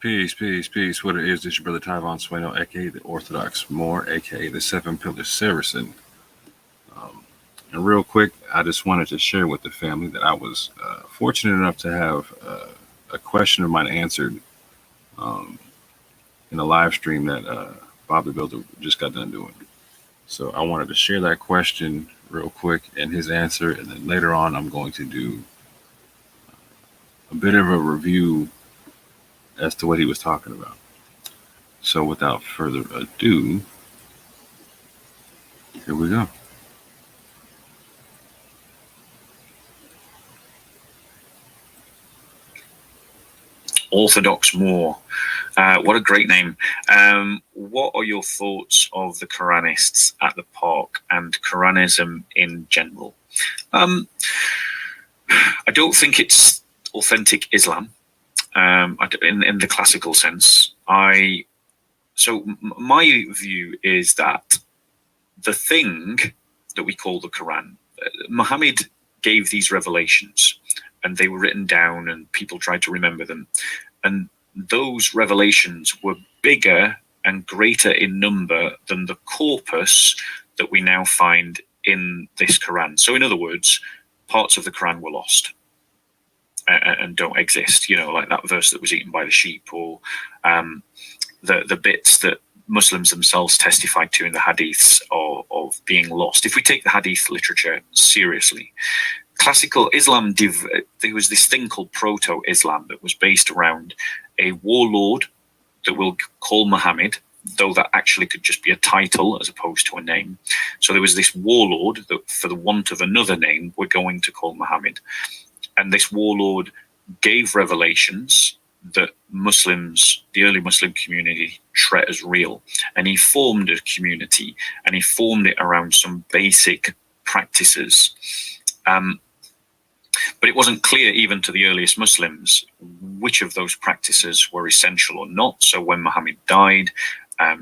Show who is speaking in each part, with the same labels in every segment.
Speaker 1: Peace, peace, peace. What it is, this your brother Tyvon Sueno, aka the Orthodox Moor, aka the Seven Pillar Saracen. And real quick, I just wanted to share with the family that I was fortunate enough to have a question of mine answered um, in a live stream that Bob the Builder just got done doing. So I wanted to share that question real quick and his answer, and then later on, I'm going to do a bit of a review as to what he was talking about. So without further ado, here we go.
Speaker 2: Orthodox Moor. What a great name. What are your thoughts of the Quranists at the park and Quranism in general? I don't think it's authentic Islam in the classical sense. My view is that the thing that we call the Quran, Muhammad gave these revelations, and they were written down and people tried to remember them. And those revelations were bigger and greater in number than the corpus that we now find in this Quran. So in other words, parts of the Quran were lost and don't exist, like that verse that was eaten by the sheep, or the bits that Muslims themselves testified to in the hadiths of being lost. If we take the hadith literature seriously, classical Islam, there was this thing called proto-Islam that was based around a warlord that we'll call Muhammad, though that actually could just be a title as opposed to a name. So there was this warlord that, for the want of another name, we're going to call Muhammad. And this warlord gave revelations that Muslims, the early Muslim community, treat as real. And he formed a community, and he formed it around some basic practices. But it wasn't clear even to the earliest Muslims which of those practices were essential or not. So when Muhammad died,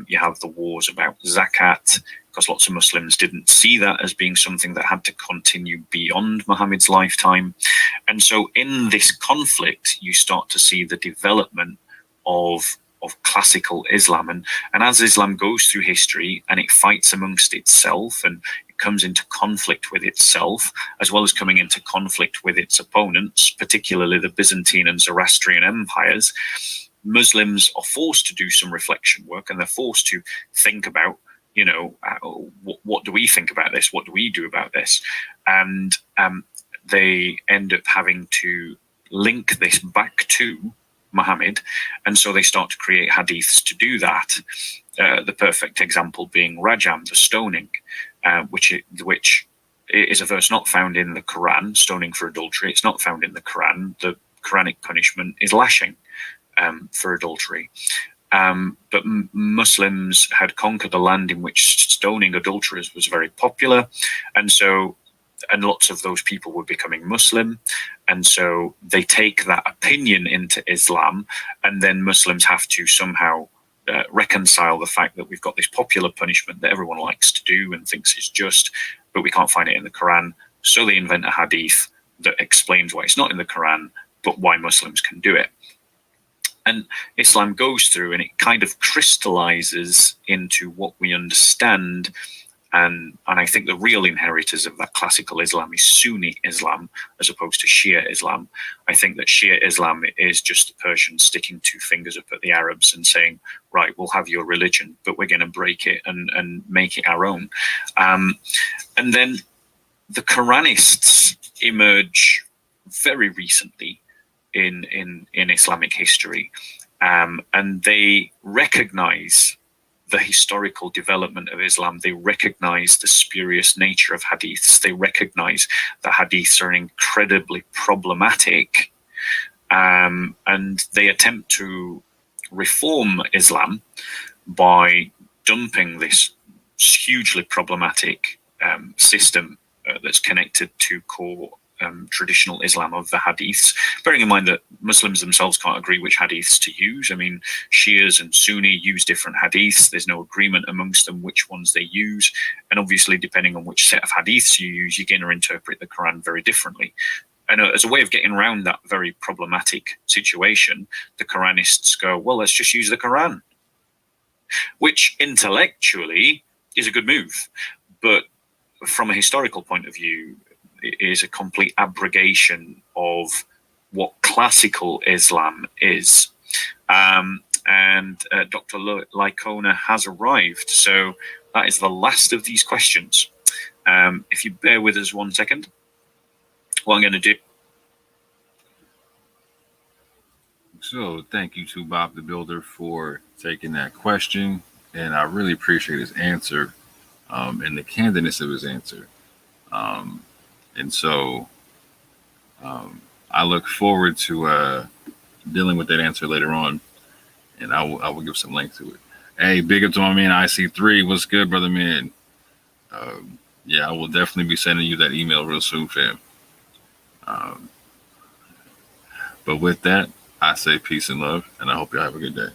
Speaker 2: you have the wars about zakat, because lots of Muslims didn't see that as being something that had to continue beyond Muhammad's lifetime. And so in this conflict, you start to see the development of classical Islam. And as Islam goes through history and it fights amongst itself and it comes into conflict with itself, as well as coming into conflict with its opponents, particularly the Byzantine and Zoroastrian empires, Muslims are forced to do some reflection work, and they're forced to think about, what do we think about this? What do we do about this? And they end up having to link this back to Muhammad, and so they start to create hadiths to do that. The perfect example being Rajam, the stoning, which is a verse not found in the Quran. Stoning for adultery, it's not found in the Quran. The Quranic punishment is lashing for adultery. But Muslims had conquered a land in which stoning adulterers was very popular, and lots of those people were becoming Muslim, and so they take that opinion into Islam, and then Muslims have to somehow reconcile the fact that we've got this popular punishment that everyone likes to do and thinks is just, but we can't find it in the Quran. So they invent a hadith that explains why it's not in the Quran, but why Muslims can do it. And Islam goes through and it kind of crystallizes into what we understand. And I think the real inheritors of that classical Islam is Sunni Islam as opposed to Shia Islam. I think that Shia Islam is just the Persians sticking two fingers up at the Arabs and saying, right, we'll have your religion, but we're going to break it and make it our own. And then the Quranists emerge very recently in Islamic history, and they recognize the historical development of Islam. They recognize the spurious nature of hadiths. They recognize that hadiths are incredibly problematic, and they attempt to reform Islam by dumping this hugely problematic system that's connected to core traditional Islam of the hadiths, bearing in mind that Muslims themselves can't agree which hadiths to use. I mean, Shias and Sunni use different hadiths. There's no agreement amongst them which ones they use. And obviously, depending on which set of hadiths you use, you're going to interpret the Quran very differently. and as a way of getting around that very problematic situation, the Quranists go, well, let's just use the Quran, which intellectually is a good move, but from a historical point of view, it is a complete abrogation of what classical Islam is. And Dr. Lycona has arrived. So that is the last of these questions. If you bear with us 1 second, what I'm going to do.
Speaker 1: So thank you to Bob the Builder for taking that question. And I really appreciate his answer and the candidness of his answer. And so I look forward to dealing with that answer later on. And I will give some length to it. Hey, big up to my man IC3. What's good, brother man? Yeah, I will definitely be sending you that email real soon, fam. But with that, I say peace and love, and I hope y'all have a good day.